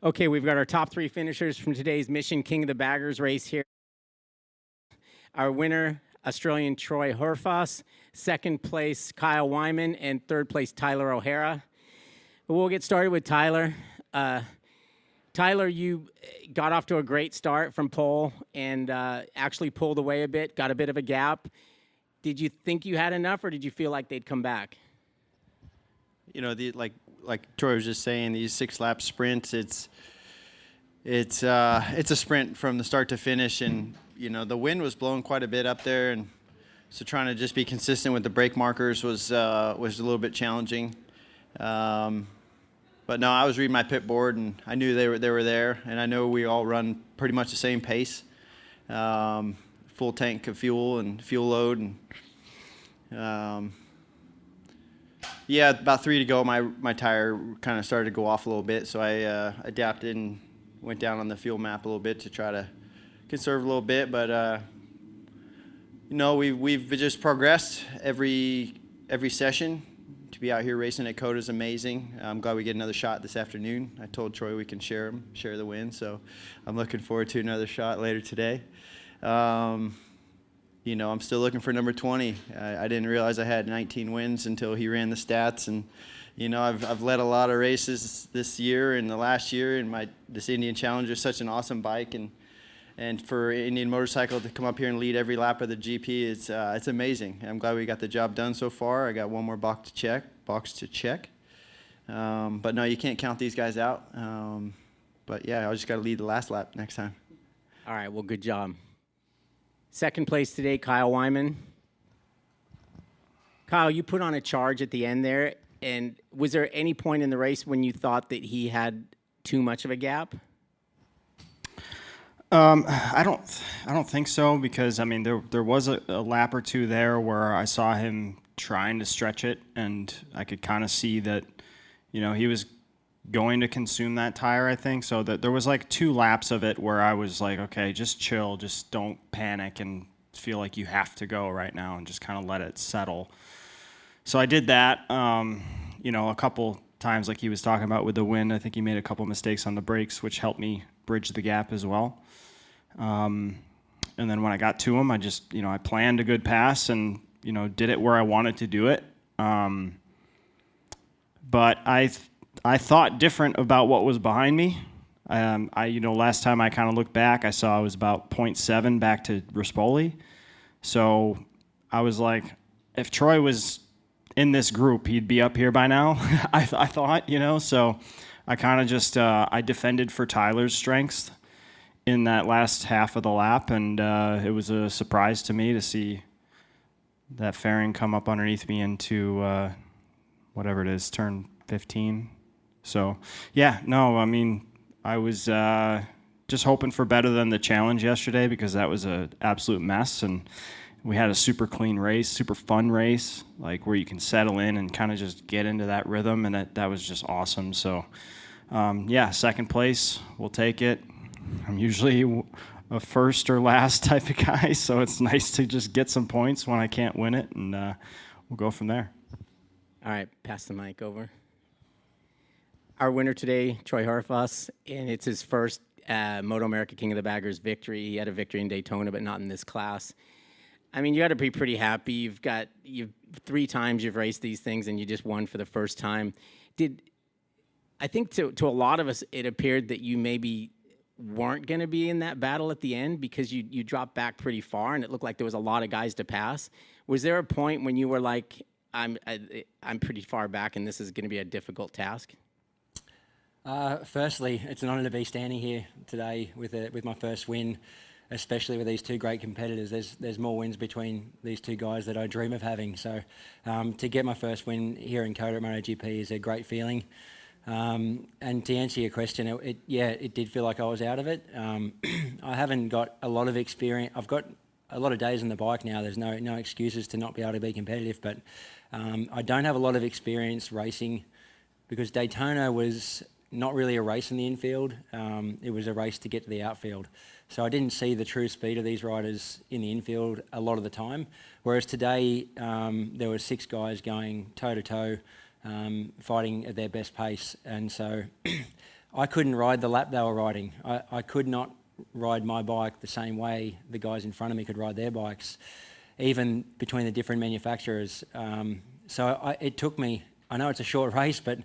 Okay, we've got our top three finishers from today's Mission King of the Baggers race here. Our winner, Australian Troy Horfas, second place, Kyle Wyman, and third place, Tyler O'Hara. We'll get started with Tyler. Tyler, you got off to a great start from pole and actually pulled away a bit, got a bit of a gap. Did you think you had enough, or did you feel like they'd come back? You know, like Troy was just saying, these 6-lap sprints, it's a sprint from the start to finish, and you know the wind was blowing quite a bit up there, and so trying to just be consistent with the brake markers was a little bit challenging. But no, I was reading my pit board, and I knew they were there, and I know we all run pretty much the same pace, full tank of fuel and fuel load, and yeah, about 3 to go, my tire kind of started to go off a little bit, so I adapted and went down on the fuel map a little bit to try to conserve a little bit. But you know, we've just progressed every session. To be out here racing at COTA is amazing. I'm glad we get another shot this afternoon. I told Troy we can share the win, so I'm looking forward to another shot later today. You know, I'm still looking for number 20. I didn't realize I had 19 wins until he ran the stats. And, you know, I've led a lot of races this year and the last year. And this Indian Challenger is such an awesome bike. And for Indian Motorcycle to come up here and lead every lap of the GP, it's amazing. I'm glad we got the job done so far. I got one more box to check. But no, you can't count these guys out. But yeah, I just got to lead the last lap next time. All right, well, good job. Second place today, Kyle Wyman. Kyle, you put on a charge at the end there, and was there any point in the race when you thought that he had too much of a gap? I don't think so, because I mean there was a lap or two there where I saw him trying to stretch it, and I could kind of see that, you know, he was going to consume that tire, I think. So that there was like 2 laps of it where I was like, okay, just chill, just don't panic and feel like you have to go right now, and just kind of let it settle. So I did that. You know, a couple times, like he was talking about with the wind, I think he made a couple mistakes on the brakes, which helped me bridge the gap as well. And then when I got to him, I just, you know, I planned a good pass and, you know, did it where I wanted to do it. But I thought different about what was behind me. You know, last time I kind of looked back, I saw I was about 0.7 back to Rispoli. So I was like, if Troy was in this group, he'd be up here by now. I thought, you know, so I kind of just, I defended for Tyler's strengths in that last half of the lap, and it was a surprise to me to see that fairing come up underneath me into whatever it is, turn 15. So, yeah, no, I mean, I was just hoping for better than the challenge yesterday, because that was an absolute mess, and we had a super clean race, super fun race, like where you can settle in and kind of just get into that rhythm, and that was just awesome. So, yeah, second place, we'll take it. I'm usually a first or last type of guy, so it's nice to just get some points when I can't win it, and we'll go from there. All right, pass the mic over. Our winner today, Troy Horfas, and it's his first MotoAmerica King of the Baggers victory. He had a victory in Daytona, but not in this class. I mean, you got to be pretty happy. You've 3 times you've raced these things, and you just won for the first time. I think to a lot of us, it appeared that you maybe weren't going to be in that battle at the end, because you dropped back pretty far, and it looked like there was a lot of guys to pass. Was there a point when you were like, I'm pretty far back, and this is going to be a difficult task? Firstly, it's an honour to be standing here today with my first win, especially with these 2 great competitors. There's more wins between these 2 guys that I dream of having. So to get my first win here in COTA at MotoGP is a great feeling. And to answer your question, it did feel like I was out of it. I haven't got a lot of experience. I've got a lot of days on the bike now. There's no excuses to not be able to be competitive, but I don't have a lot of experience racing, because Daytona was not really a race in the infield. It was a race to get to the outfield. So I didn't see the true speed of these riders in the infield a lot of the time. Whereas today, there were 6 guys going toe-to-toe, fighting at their best pace. And so I couldn't ride the lap they were riding. I could not ride my bike the same way the guys in front of me could ride their bikes, even between the different manufacturers. So it took me, I know it's a short race, but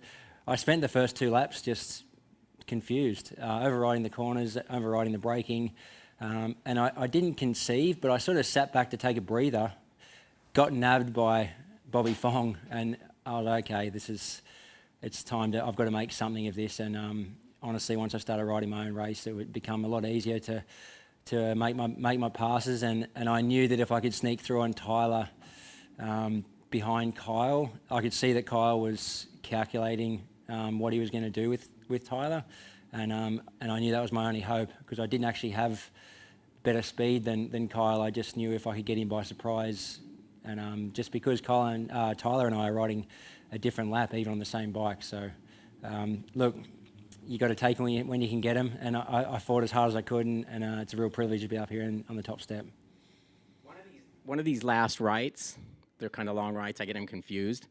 I spent the first 2 laps just confused, overriding the corners, overriding the braking, and I didn't conceive, but I sort of sat back to take a breather, got nabbed by Bobby Fong, and I was okay, it's time I've got to make something of this. And honestly, once I started riding my own race, it would become a lot easier to make my passes, and I knew that if I could sneak through on Tyler behind Kyle, I could see that Kyle was calculating what he was going to do with Tyler, and I knew that was my only hope, because I didn't actually have better speed than Kyle. I just knew if I could get him by surprise, and just because Tyler and I are riding a different lap even on the same bike. So look, you got to take them when you can get them, and I fought as hard as I could, and it's a real privilege to be up here on the top step. One of these last rights, they're kind of long rights, I get them confused,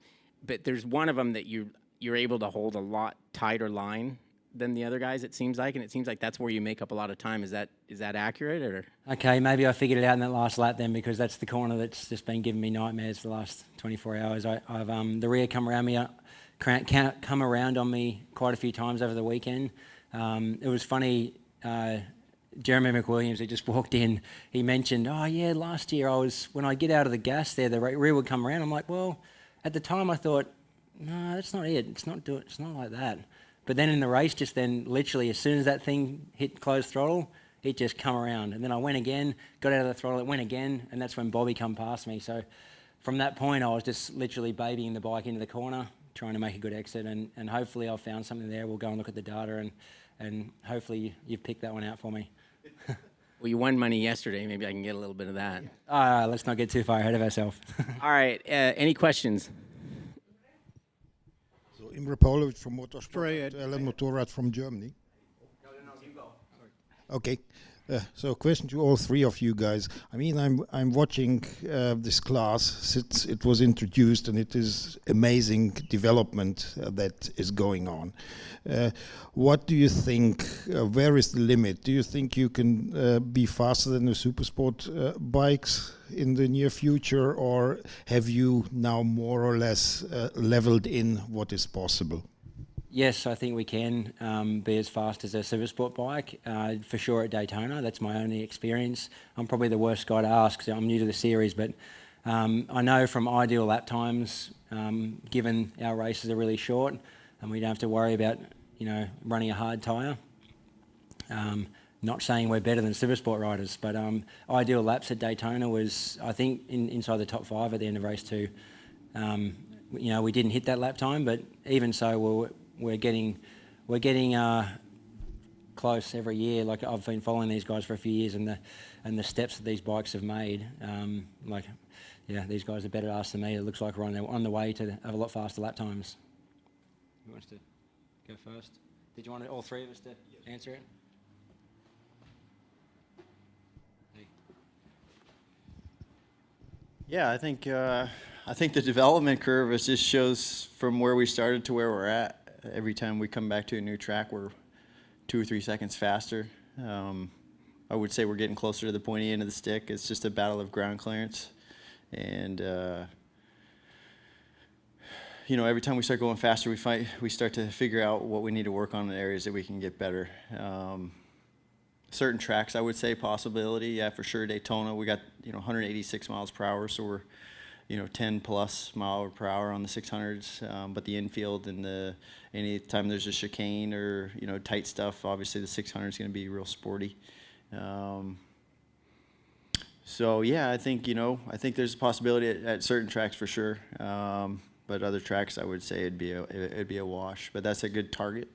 but there's one of them that you're able to hold a lot tighter line than the other guys, it seems like, and it seems like that's where you make up a lot of time. Is that accurate? Or Okay, maybe I figured it out in that last lap then, because that's the corner that's just been giving me nightmares for the last 24 hours. I've the rear come around on me quite a few times over the weekend. It was funny. Jeremy McWilliams, who just walked in, he mentioned, oh yeah, last year when I get out of the gas there, the rear would come around. I'm like, well, at the time I thought, no, that's not it. It's not like that. But then in the race, just then, literally, as soon as that thing hit closed throttle, it just come around. And then I went again, got out of the throttle, it went again, and that's when Bobby come past me. So from that point, I was just literally babying the bike into the corner, trying to make a good exit, and hopefully I've found something there. We'll go and look at the data, and hopefully you've picked that one out for me. well, you won money yesterday. Maybe I can get a little bit of that. Let's not get too far ahead of ourselves. All right. Any questions? So Imre Pavlovic from Motorsport, Ellen Motorrad from Germany. Okay. So question to all 3 of you guys. I mean, I'm watching this class since it was introduced, and it is amazing development that is going on. What do you think? Where is the limit? Do you think you can be faster than the Supersport bikes in the near future, or have you now more or less leveled in what is possible? Yes, I think we can be as fast as a Supersport bike, for sure at Daytona. That's my only experience. I'm probably the worst guy to ask, so I'm new to the series, but I know from ideal lap times, given our races are really short and we don't have to worry about, running a hard tyre. Not saying we're better than Supersport riders, but ideal laps at Daytona was, I think, inside the top 5 at the end of race 2. We didn't hit that lap time, but even so, we're getting close every year. Like, I've been following these guys for a few years, and the steps that these bikes have made. These guys are better at us than me. It looks like we're on the way to have a lot faster lap times. Who wants to go first? Did you want all 3 of us to answer it? Yeah, I think the development curve just shows from where we started to where we're at. Every time we come back to a new track, we're 2 or 3 seconds faster. I would say we're getting closer to the pointy end of the stick. It's just a battle of ground clearance, and every time we start going faster, we start to figure out what we need to work on in areas that we can get better. Certain tracks, I would say possibility. Yeah, for sure. Daytona, we got 186 miles per hour, so we're 10 plus mile per hour on the 600s. But the infield and anytime there's a chicane or tight stuff, obviously the 600 is going to be real sporty. So yeah, I think there's a possibility at certain tracks for sure. But other tracks, I would say it'd be a wash. But that's a good target.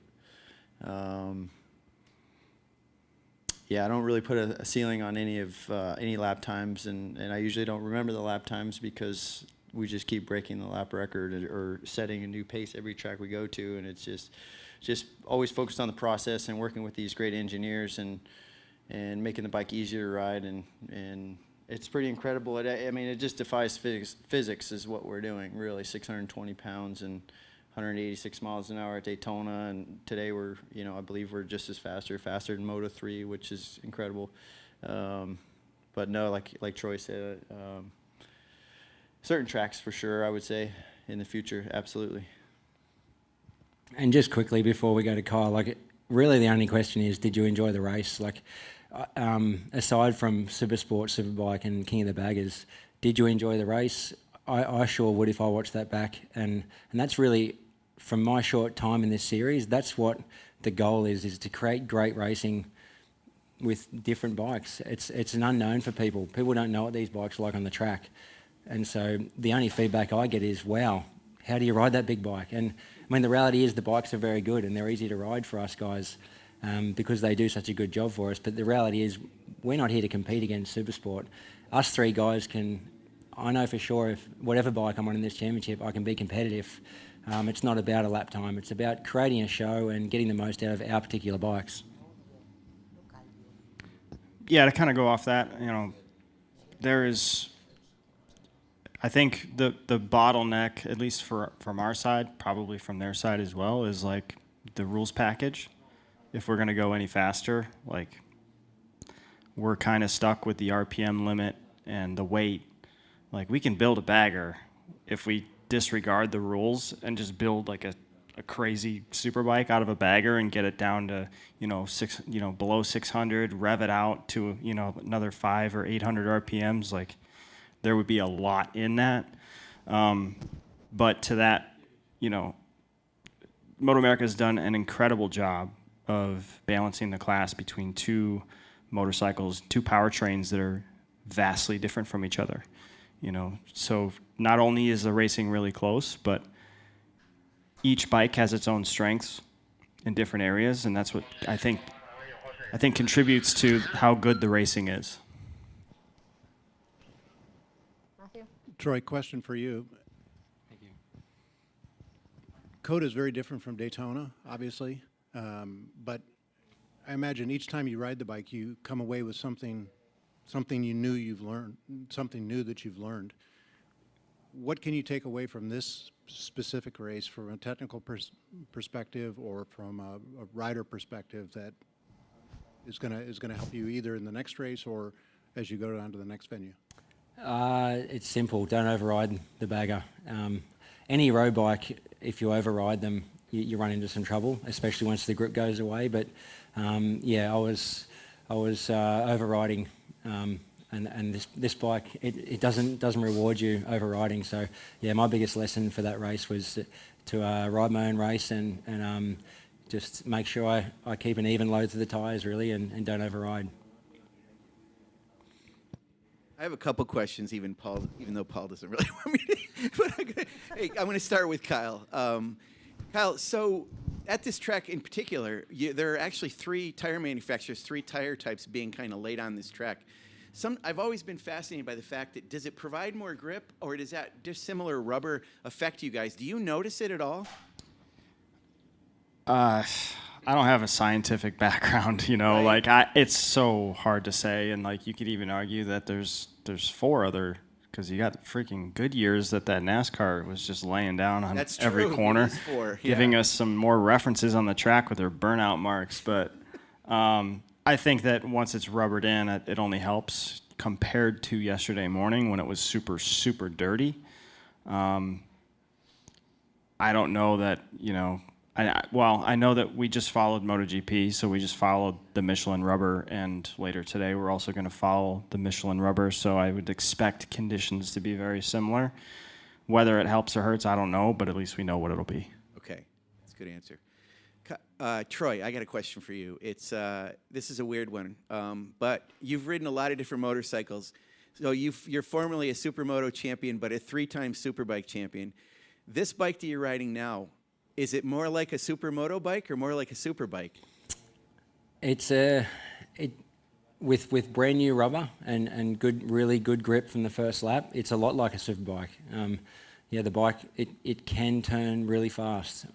Yeah, I don't really put a ceiling on any lap times, and I usually don't remember the lap times because we just keep breaking the lap record or setting a new pace every track we go to, and it's just always focused on the process and working with these great engineers and making the bike easier to ride, and it's pretty incredible. It just defies physics is what we're doing, really. 620 pounds, and 186 miles an hour at Daytona, and today we're, you know, I believe we're just as faster than Moto3, which is incredible. But no, like Troy said, certain tracks for sure, I would say, in the future, absolutely. And just quickly before we go to Kyle, like, really the only question is, did you enjoy the race? Like, aside from Supersport, Superbike, and King of the Baggers, did you enjoy the race? I sure would if I watched that back, and that's really, from my short time in this series, that's what the goal is to create great racing with different bikes. It's an unknown for people. People don't know what these bikes are like on the track, and so the only feedback I get is, wow, how do you ride that big bike? And I mean, the reality is the bikes are very good and they're easy to ride for us guys, because they do such a good job for us. But the reality is we're not here to compete against Supersport. Us three guys can, I know for sure, if whatever bike I'm on in this championship, I can be competitive. It's not about a lap time. It's about creating a show and getting the most out of our particular bikes. Yeah, to kind of go off that, you know, there is, I think the bottleneck, at least from our side, probably from their side as well, is like the rules package. If we're going to go any faster, like, we're kind of stuck with the RPM limit and the weight. Like, we can build a bagger if we disregard the rules and just build like a crazy superbike out of a bagger and get it down to, below 600, rev it out to, another 500 or 800 RPMs. Like, there would be a lot in that. But to that, MotoAmerica has done an incredible job of balancing the class between two motorcycles, two powertrains that are vastly different from each other. So not only is the racing really close, but each bike has its own strengths in different areas, and that's what I think contributes to how good the racing is. Matthew? Troy, question for you. Thank you. COTA is very different from Daytona, obviously, but I imagine each time you ride the bike, you come away with something you knew you've learned, something new that you've learned. What can you take away from this specific race from a technical perspective or from a rider perspective that is going to help you either in the next race or as you go down to the next venue? It's simple. Don't override the bagger. Any road bike, if you override them, you run into some trouble, especially once the grip goes away. But I was overriding, and this bike it doesn't reward you overriding. So yeah, my biggest lesson for that race was to ride my own race and just make sure I keep an even load to the tyres really and don't override. I have a couple questions, even though Paul doesn't really want me to. But I'm going to start with Kyle. Kyle, so at this track in particular, there are actually three tire manufacturers, three tire types being kind of laid on this track. I've always been fascinated by the fact that, does it provide more grip, or does that dissimilar rubber affect you guys? Do you notice it at all? I don't have a scientific background, Right. Like it's so hard to say, and like you could even argue that there's four other, because you got freaking Goodyears that NASCAR was just laying down on That's every true. corner, It is four, giving yeah. us some more references on the track with their burnout marks. But I think that once it's rubbered in, it only helps compared to yesterday morning when it was super, super dirty. I don't know that, I know that we just followed MotoGP, so we just followed the Michelin rubber, and later today we're also going to follow the Michelin rubber, so I would expect conditions to be very similar. Whether it helps or hurts, I don't know, but at least we know what it'll be. Okay, that's a good answer. Troy, I got a question for you. This is a weird one, but you've ridden a lot of different motorcycles. So you're formerly a Supermoto champion, but a 3-time Superbike champion. This bike that you're riding now, is it more like a Supermoto bike or more like a Superbike? It's with brand new rubber and really good grip from the first lap. It's a lot like a Superbike. The bike it can turn really fast.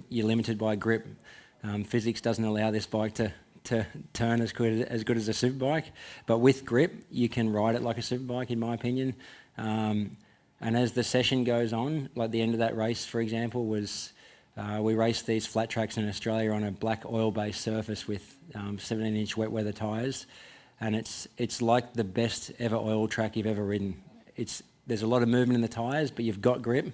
You're limited by grip. Physics doesn't allow this bike to turn as good as a Superbike, but with grip you can ride it like a Superbike, in my opinion. And as the session goes on, like the end of that race, for example, was We race these flat tracks in Australia on a black oil-based surface with 17-inch wet weather tyres, and it's like the best ever oil track you've ever ridden. There's a lot of movement in the tyres, but you've got grip,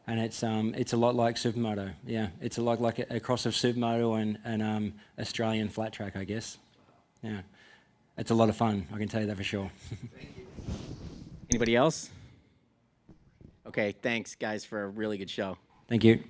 and it's a lot like Supermoto. Yeah, it's a lot like a cross of Supermoto and Australian flat track, I guess. Yeah, it's a lot of fun. I can tell you that for sure. Anybody else? Okay, thanks guys for a really good show. Thank you.